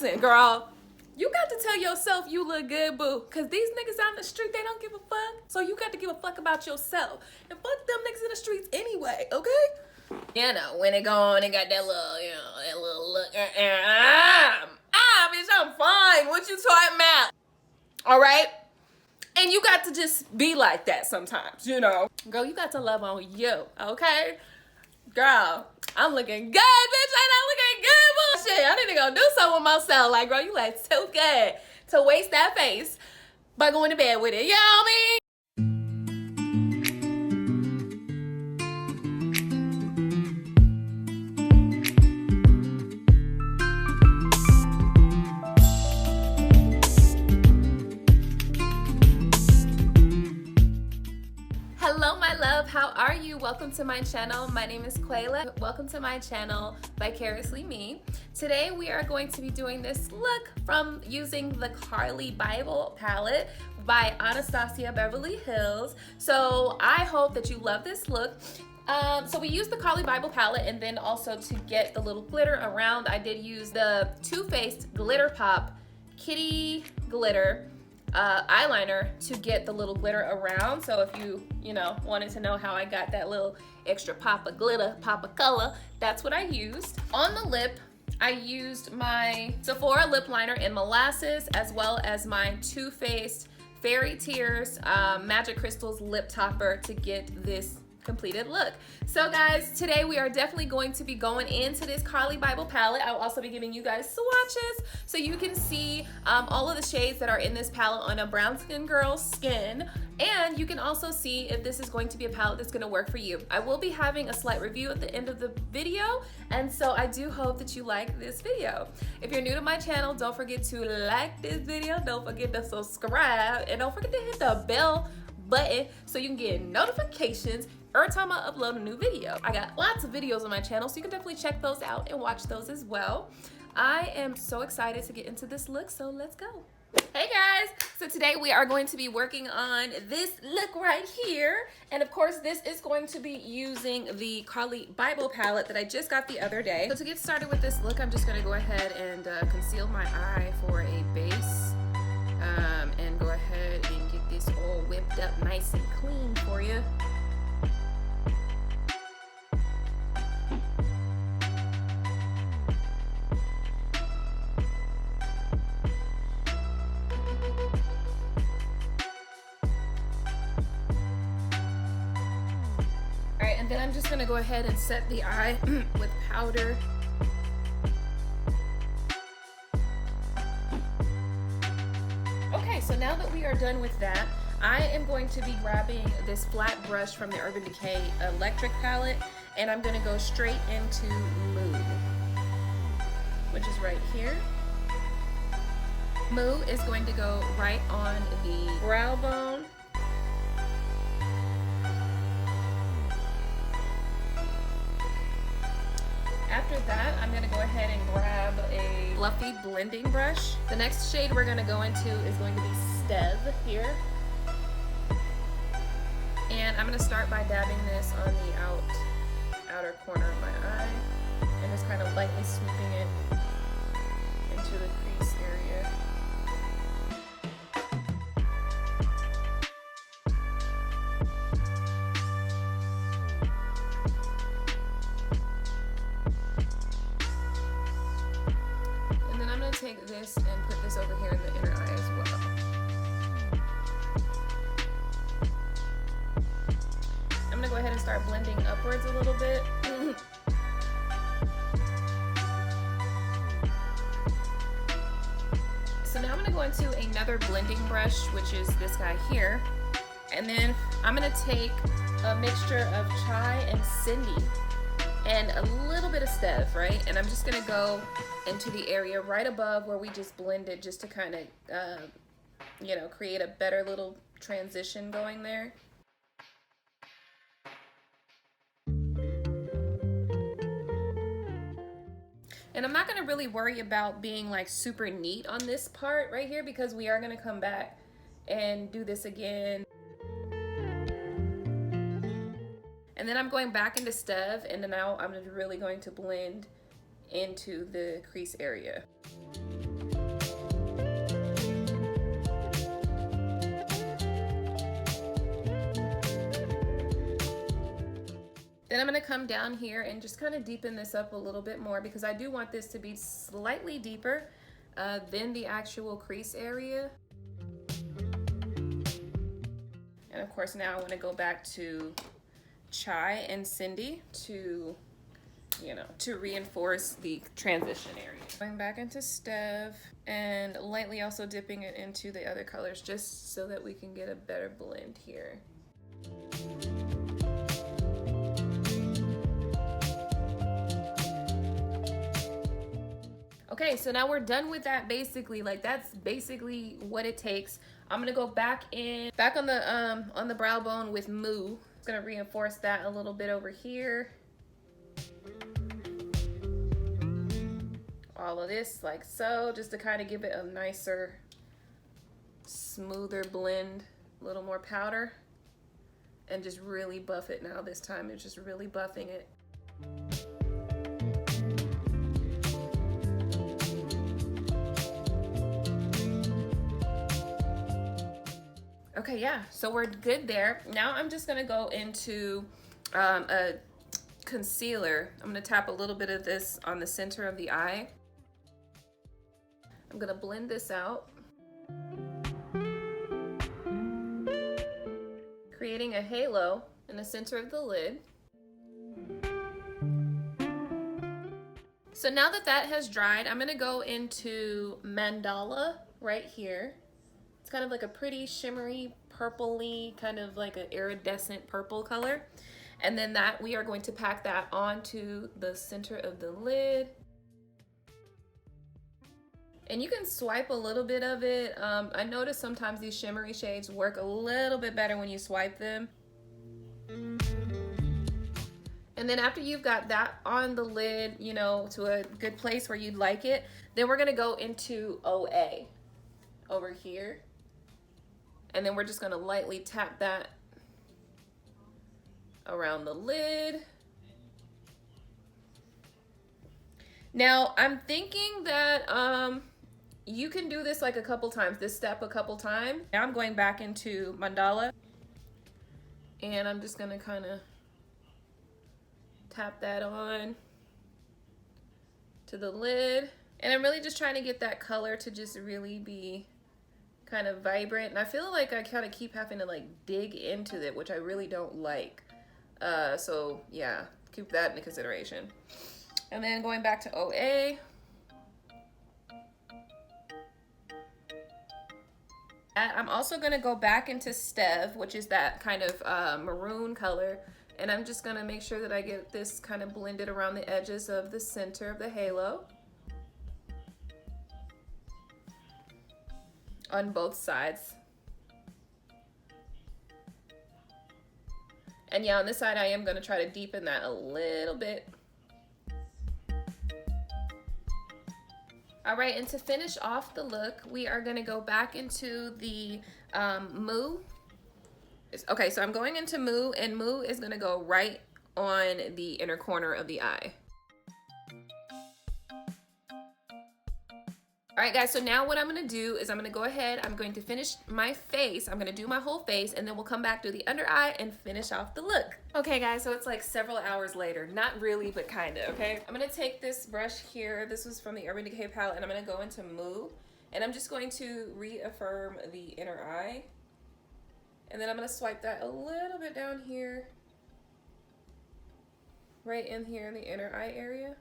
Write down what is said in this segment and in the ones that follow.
listen, girl. You got to tell yourself you look good, boo. Because these niggas out in the street, they don't give a fuck. So you got to give a fuck about yourself. And fuck them niggas in the streets anyway, okay? You know, when they go on and got that little, you know, that little look. Bitch, I'm fine. What you talking about? All right? And you got to just be like that sometimes, you know? Girl, you got to love on you, okay? Girl, I'm looking good, bitch. Ain't I looking good? Bullshit. I need to go do something with myself. Like, girl, you like too good to waste that face by going to bed with it. You know what I mean? Hello, my love. How are you? Welcome to my channel. My name is Quayla. Welcome to my channel, Vicariously Me. Today we are going to be doing this look from using the Carli Bybel palette by Anastasia Beverly Hills. So I hope that you love this look. So we used the Carli Bybel palette, and then also to get the little glitter around, I did use the Too Faced Glitter Pop Kitty Glitter eyeliner to get the little glitter around. So if you wanted to know how I got that little extra pop of glitter, pop of color, that's what I used. On the lip, I used my Sephora lip liner in Molasses, as well as my Too Faced Fairy Tears Magic Crystals lip topper to get this completed look. So guys, today we are definitely going to be going into this Carli Bybel palette. I will also be giving you guys swatches so you can see all of the shades that are in this palette on a brown skin girl's skin, and you can also see if this is going to be a palette that's going to work for you. I will be having a slight review at the end of the video, and so I do hope that you like this video. If you're new to my channel, don't forget to like this video, don't forget to subscribe, and don't forget to hit the bell button so you can get notifications every time I upload a new video. I got lots of videos on my channel, so you can definitely check those out and watch those as well. I am so excited to get into this look, so let's go. Hey guys, so today we are going to be working on this look right here. And of course, this is going to be using the Carli Bybel palette that I just got the other day. So to get started with this look, I'm just gonna go ahead and conceal my eye for a base. And go ahead and get this all whipped up nice and clean for you. Alright, and then I'm just gonna go ahead and set the eye with powder. Okay, so now that we are done with that, I am going to be grabbing this flat brush from the Urban Decay Electric palette, and I'm gonna go straight into Moo, which is right here. Moo is going to go right on the brow bone. After that, I'm gonna go ahead and grab a fluffy blending brush. The next shade we're gonna go into is going to be Stev here. And I'm gonna start by dabbing this on the outer corner of my eye and just kind of lightly sweeping it into the crease area. Take this and put this over here in the inner eye as well. I'm gonna go ahead and start blending upwards a little bit. So now I'm gonna go into another blending brush, which is this guy here. And then I'm gonna take a mixture of Chai and Cindy and a little bit of Stev, right? And I'm just gonna go into the area right above where we just blended, just to kind of, create a better little transition going there. And I'm not gonna really worry about being like super neat on this part right here, because we are gonna come back and do this again. And then I'm going back into Stev, and then now I'm really going to blend into the crease area. Then I'm gonna come down here and just kind of deepen this up a little bit more because I do want this to be slightly deeper than the actual crease area. And of course now I want to go back to Chai and Cindy to, you know, to reinforce the transition area. Going back into Stev and lightly also dipping it into the other colors just so that we can get a better blend here. Okay, so now we're done with that basically. Like that's basically what it takes. I'm gonna go back on the brow bone with Moo. It's gonna reinforce that a little bit over here. All of this like so, just to kind of give it a nicer, smoother blend, a little more powder, and just really buff it now. This time it's just really buffing it. Okay, yeah, so we're good there. Now I'm just gonna go into a concealer. I'm gonna tap a little bit of this on the center of the eye. I'm gonna blend this out, creating a halo in the center of the lid. So now that that has dried, I'm gonna go into Mandala right here. It's kind of like a pretty shimmery, purpley, kind of like an iridescent purple color. And then that we are going to pack that onto the center of the lid. And you can swipe a little bit of it. I notice sometimes these shimmery shades work a little bit better when you swipe them. And then after you've got that on the lid, you know, to a good place where you'd like it, then we're gonna go into OA over here. And then we're just gonna lightly tap that around the lid. Now I'm thinking that you can do this like a couple times, this step a couple times. Now I'm going back into Mandala and I'm just gonna kind of tap that on to the lid. And I'm really just trying to get that color to just really be kind of vibrant. And I feel like I kind of keep having to like dig into it, which I really don't like. So yeah, keep that into consideration. And then going back to OA. I'm also gonna go back into Stev, which is that kind of maroon color. And I'm just gonna make sure that I get this kind of blended around the edges of the center of the halo. On both sides. And yeah, on this side I am gonna try to deepen that a little bit. All right, and to finish off the look, we are gonna go back into the Moo. Okay, so I'm going into Moo, and Moo is gonna go right on the inner corner of the eye. All right, guys, so now what I'm gonna do is I'm gonna go ahead, I'm going to finish my face. I'm gonna do my whole face, and then we'll come back to the under eye and finish off the look. Okay, guys, so it's like several hours later. Not really, but kinda, okay? I'm gonna take this brush here. This was from the Urban Decay palette, and I'm gonna go into Moo, and I'm just going to reaffirm the inner eye. And then I'm gonna swipe that a little bit down here, right in here in the inner eye area.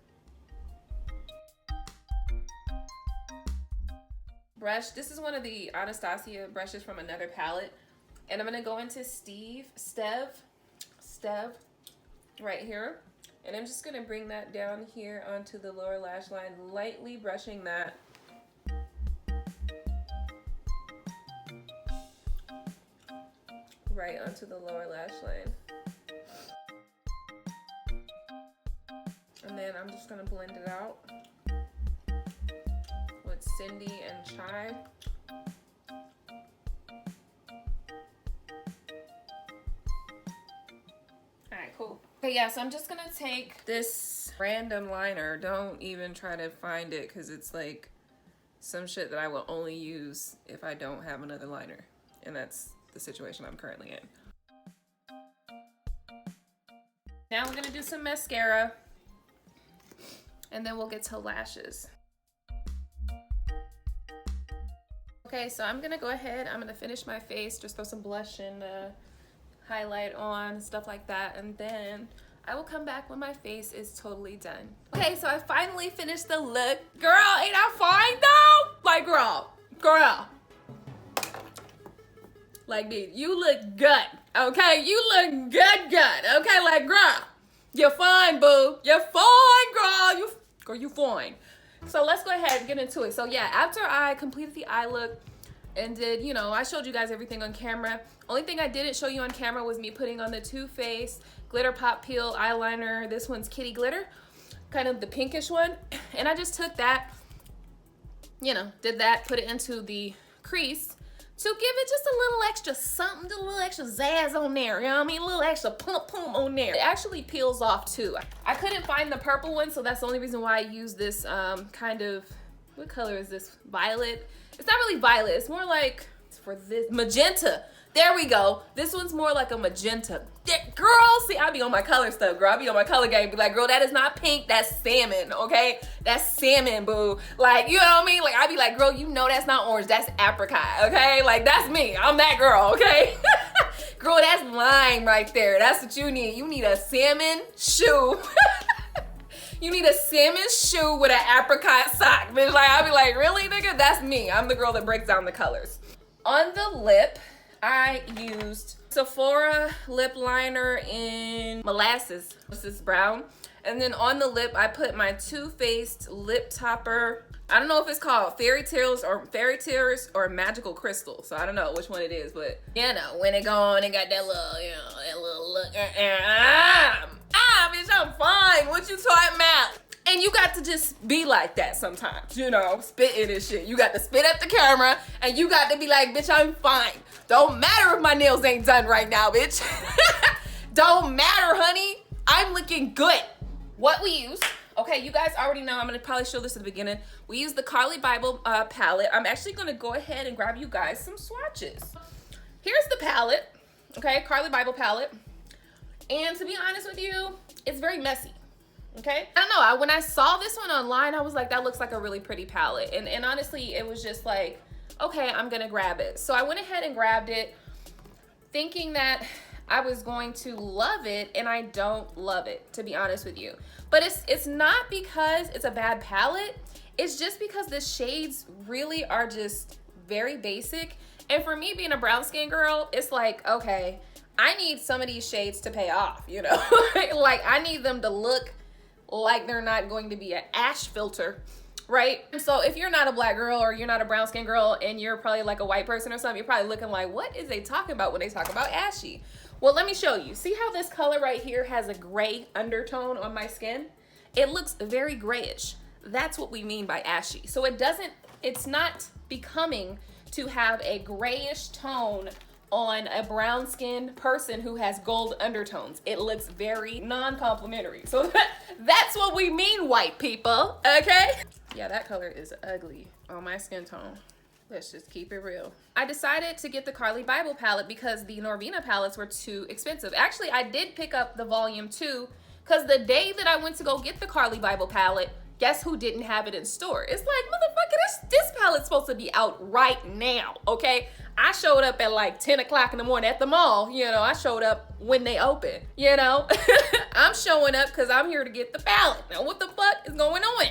Brush, this is one of the Anastasia brushes from another palette. And I'm gonna go into Stev, right here. And I'm just gonna bring that down here onto the lower lash line, lightly brushing that. Right onto the lower lash line. And then I'm just gonna blend it out with Cindy and Chai. Alright, cool. Okay, yeah, so I'm just gonna take this random liner. Don't even try to find it because it's like some shit that I will only use if I don't have another liner. And that's the situation I'm currently in. Now we're gonna do some mascara, and then we'll get to lashes. Okay, so I'm gonna go ahead, I'm gonna finish my face, just throw some blush and highlight on, stuff like that, and then I will come back when my face is totally done. Okay, so I finally finished the look. Girl, ain't I fine though? Like, girl. Like, dude, you look good, okay? You look good, okay? Like, girl, you're fine, boo. You're fine, girl. You fine. So let's go ahead and get into it. So yeah, after I completed the eye look and did, you know, I showed you guys everything on camera. Only thing I didn't show you on camera was me putting on the Too Faced Glitter Pop Peel eyeliner. This one's Kitty Glitter, kind of the pinkish one. And I just took that, you know, did that, put it into the crease to give it just a little extra something, a little extra zazz on there, you know what I mean? A little extra pump on there. It actually peels off too. I couldn't find the purple one, so that's the only reason why I used this kind of, what color is this? Violet? It's not really violet, it's more like, it's for this, magenta. There we go. This one's more like a magenta. Girl, see, I be on my color stuff, girl. I be on my color game. Be like, girl, that is not pink, that's salmon, okay? That's salmon, boo. Like, you know what I mean? Like, I be like, girl, you know that's not orange, that's apricot, okay? Like, that's me. I'm that girl, okay? Girl, that's lime right there. That's what you need. You need a salmon shoe. You need a salmon shoe with an apricot sock. Bitch, like, I be like, really, nigga? That's me. I'm the girl that breaks down the colors. On the lip, I used Sephora lip liner in molasses. This is brown. And then on the lip, I put my Too Faced lip topper. I don't know if it's called Fairy Tears or Magical Crystal. So I don't know which one it is, but you know, when it go on, it got that little, you know, that little look. Bitch, I'm fine. What you talking about? And you got to just be like that sometimes, you know, spitting and shit. You got to spit at the camera and you got to be like, bitch, I'm fine. Don't matter if my nails ain't done right now, bitch. Don't matter, honey. I'm looking good. What we use, okay, you guys already know, I'm gonna probably show this at the beginning. We use the Carli Bybel palette. I'm actually gonna go ahead and grab you guys some swatches. Here's the palette, okay, Carli Bybel palette. And to be honest with you, it's very messy. Okay, I don't know, when I saw this one online, I was like, that looks like a really pretty palette. And honestly, it was just like, okay, I'm gonna grab it. So I went ahead and grabbed it thinking that I was going to love it, and I don't love it, to be honest with you. But it's not because it's a bad palette, it's just because the shades really are just very basic. And for me being a brown skin girl, it's like, okay, I need some of these shades to pay off, you know? Like, I need them to look like they're not going to be an ash filter, right? So if you're not a black girl or you're not a brown skin girl and you're probably like a white person or something, you're probably looking like, what is they talking about when they talk about ashy? Well, let me show you. See how this color right here has a gray undertone on my skin? It looks very grayish. That's what we mean by ashy. So it's not becoming to have a grayish tone on a brown skinned person who has gold undertones. It looks very non-complimentary. So that's what we mean, white people, okay? Yeah, that color is ugly on my skin tone. Let's just keep it real. I decided to get the Carli Bybel palette because the Norvina palettes were too expensive. Actually, I did pick up the volume 2 because the day that I went to go get the Carli Bybel palette, guess who didn't have it in store? It's like, motherfucker, this palette's supposed to be out right now, okay? I showed up at like 10 o'clock in the morning at the mall, you know, I showed up when they open, you know? I'm showing up because I'm here to get the palette. Now, what the fuck is going on?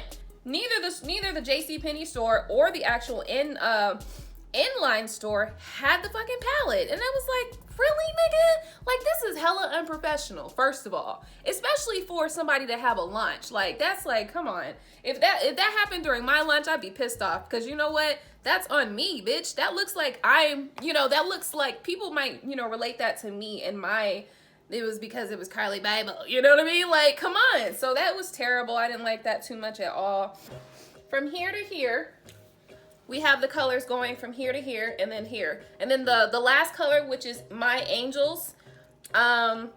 Neither the JCPenney store or the actual inline store had the fucking palette. And I was like, really, nigga? Like, this is hella unprofessional, first of all. Especially for somebody to have a lunch. Like, that's like, come on. If that happened during my lunch, I'd be pissed off. Because you know what? That's on me, bitch. That looks like that looks like people might, relate that to me and it was because it was Carli Bybel. You know what I mean? Like, come on. So that was terrible. I didn't like that too much at all. From here to here, we have the colors going from here to here and then here. And then the last color, which is My Angels, I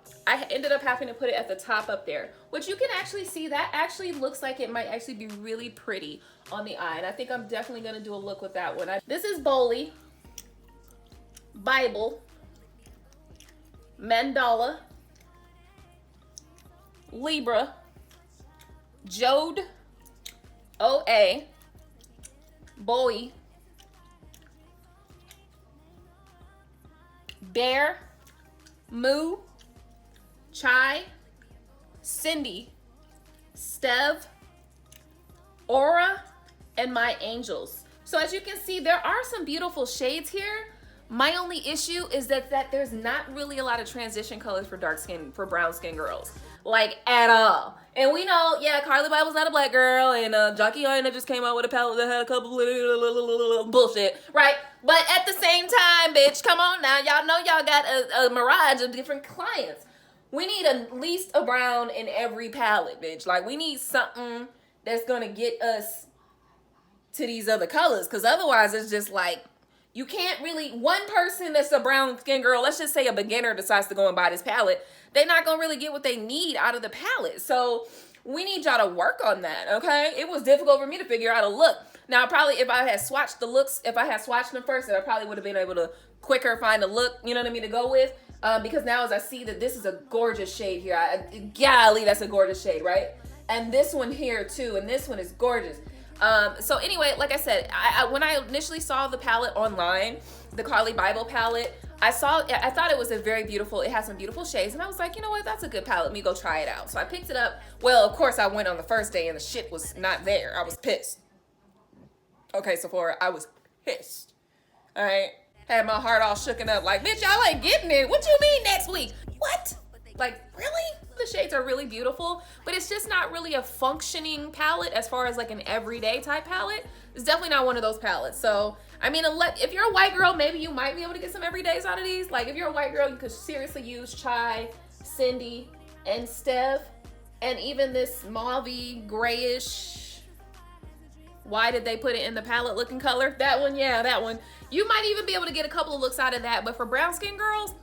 ended up having to put it at the top up there, which you can actually see that actually looks like it might actually be really pretty on the eye. And I think I'm definitely going to do a look with that one. This is Boli, Bybel, Mandala, Libra, Jode, OA, Boie, Bear, Moo, Chai, Cindy, Stev, Aura, and My Angels. So as you can see, there are some beautiful shades here. My only issue is that there's not really a lot of transition colors for brown skin girls, like at all. And we know, yeah, Carli Bybel's not a black girl, and Jockey Aina just came out with a palette that had a couple bullshit, right? But at the same time, bitch, come on now, y'all know y'all got a mirage of different clients. We need at least a brown in every palette, bitch. Like, we need something that's gonna get us to these other colors, because otherwise it's just like, you can't really, one person that's a brown skin girl, let's just say a beginner decides to go and buy this palette, they're not gonna really get what they need out of the palette. So we need y'all to work on that, okay? It was difficult for me to figure out a look. Now, probably if I had swatched the looks, if I had swatched them first, I probably would have been able to quicker find a look, you know what I mean, to go with. Because now as I see that this is a gorgeous shade here, golly, that's a gorgeous shade, right? And this one here too, and this one is gorgeous. So anyway, like I said, when I initially saw the palette online, the Carli Bybel palette, I thought it was a very beautiful, it has some beautiful shades, and I was like, you know what, that's a good palette, let me go try it out. So I picked it up. Well, of course I went on the first day and the shit was not there. I was pissed. Okay, Sephora, I was pissed. All right, had my heart all shooken up like, bitch, y'all ain't getting it. What you mean next week? What? Like, really? The shades are really beautiful, but it's just not really a functioning palette as far as like an everyday type palette. It's definitely not one of those palettes. So, I mean, if you're a white girl, maybe you might be able to get some everydays out of these. Like, if you're a white girl, you could seriously use Chai, Cindy, and Stev, and even this mauve-y, grayish, why did they put it in the palette looking color? That one, yeah, that one. You might even be able to get a couple of looks out of that, but for brown skin girls,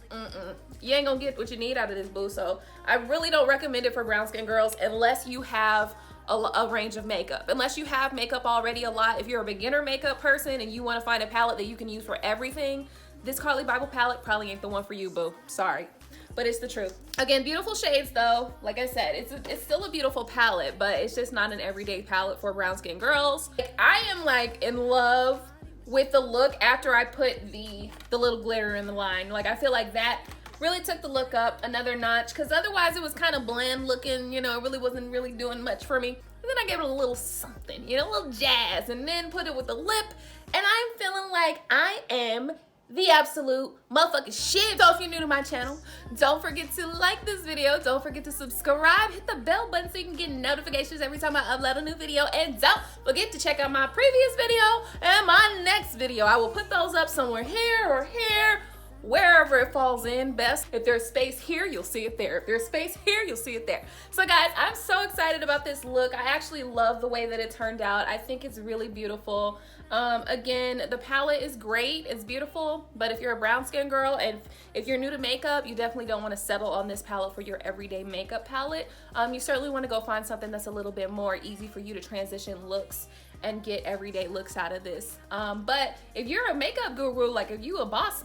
you ain't gonna get what you need out of this, boo. So I really don't recommend it for brown skin girls unless you have a range of makeup. Unless you have makeup already a lot. If you're a beginner makeup person and you wanna find a palette that you can use for everything, this Carli Bybel palette probably ain't the one for you, boo. Sorry, but it's the truth. Again, beautiful shades though. Like I said, it's still a beautiful palette, but it's just not an everyday palette for brown skin girls. Like, I am like in love with the look after I put the little glitter in the line. Like, I feel like that really took the look up another notch, because otherwise it was kind of bland looking, you know, it really wasn't really doing much for me. And then I gave it a little something, you know, a little jazz, and then put it with the lip, and I'm feeling like I am the absolute motherfucking shit. So if you're new to my channel, don't forget to like this video, don't forget to subscribe, hit the bell button so you can get notifications every time I upload a new video, and don't forget to check out my previous video and my next video. I will put those up somewhere here or here, wherever it falls in best. If there's space here, you'll see it there. If there's space here, you'll see it there. So guys, I'm so excited about this look. I actually love the way that it turned out. I think it's really beautiful. Again, the palette is great, it's beautiful, but if you're a brown skin girl and if you're new to makeup, you definitely don't want to settle on this palette for your everyday makeup palette. You certainly want to go find something that's a little bit more easy for you to transition looks and get everyday looks out of this. But if you're a makeup guru, like if you a boss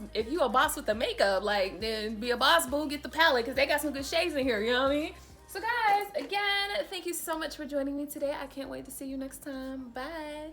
with the makeup, like, then be a boss, boo, get the palette, because they got some good shades in here, you know what I mean? So guys, again, thank you so much for joining me today. I can't wait to see you next time. Bye.